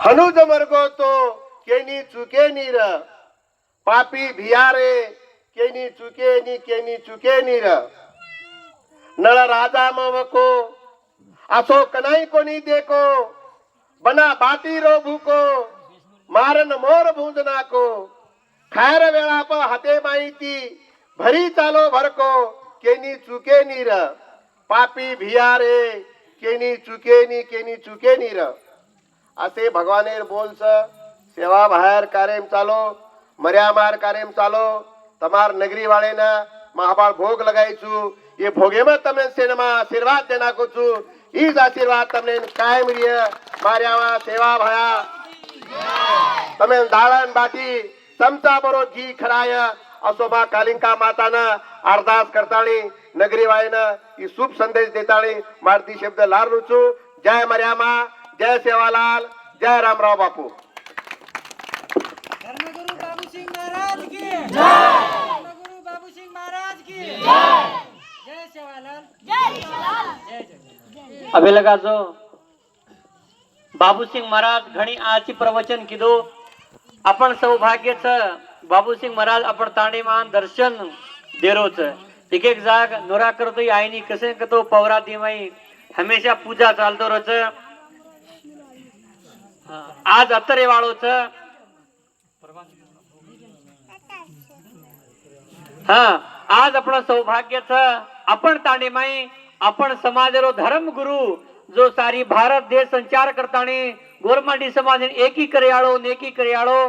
हनुज मरगो तो केनी चुके नीर पापी भियारे केनी चुके नीर नळ राजा मवको असो कनाई कोनी देखो बना बाटी रो भूको मारन मोर भूंजना को खैर वेळा प हाते माहिती भरी चालो भरको केनी चुके नीर पापी भियारे केनी चुके नीर असे भगवानेर बोलस सेवा बाहेर कार्यम चालो मर्या मार कार्यम चालो तमार नगरी वाले ना महाबाळ भोग लगाईचू ये भोगे में तमें सेनमा आशीर्वाद देना को छू ईज आशीर्वाद तमने कायम रिय मार्यावा सेवा भया तमें दाळण बाटी चमचा बरो घी खराय असो मा कालिंका माताना अरदास करताळी नगरी वायना ही शुभ संदेश देताळी मारती शब्द लार रुचू जय मर्यामा जय सेवालाल जय रामराव बापू धर्मगुरु बाबू सिंह महाराज की जय धर्मगुरु बाबू सिंह महाराज की जय जय सेवालाल जय जय अबे लगा जो बाबूसिंग महाराज घणी आची प्रवचन किदो आपण सौभाग्यच बाबूसिंग महाराज आपण ताणीमान दर्शन देरोच एक एक जाग नोरा करतो आईनी कसे कतो पवरा दिमाई हमेशा पूजा चालतो रोच आज अतरे वाळोच हा आज आपण सौभाग्यच आपण ताणीमाई आपण समाजरो धर्म गुरु जो सारी भारत देश संचार करतानी गोरमाडी समाज एकी करियाळो नेकी करियाळो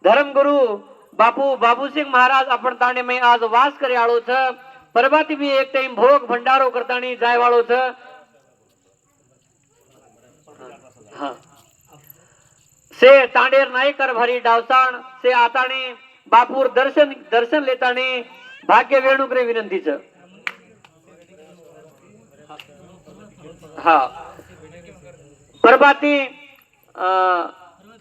धर्म गुरु बाबू सिंह महाराज आपण ताणे में आज वास करियाळो छ परबाती भी एक टाइम भोग भंडारो करतानी जाय वाळो छ हां से तांडेर नायकर भरी डावसाण से आतानी बापूर दर्शन लेतानी भाग्य वेणुकरे विनंतीच हा परबाती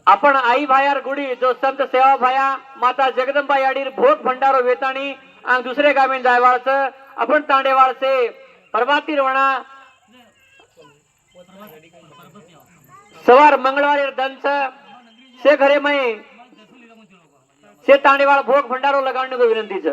आपण आई भायार गुडी जो संत सेवा भाया माता जगदंबा याडीर भोग भंडारो वेताणी आणि दुसरे गावीन जायवाळच आपण तांडेवाळचे परबाती रवणा सवार मंगळवारी दंस से घरे मै से तांडेवाळ भोग भंडारो लगावणे को विनंतीच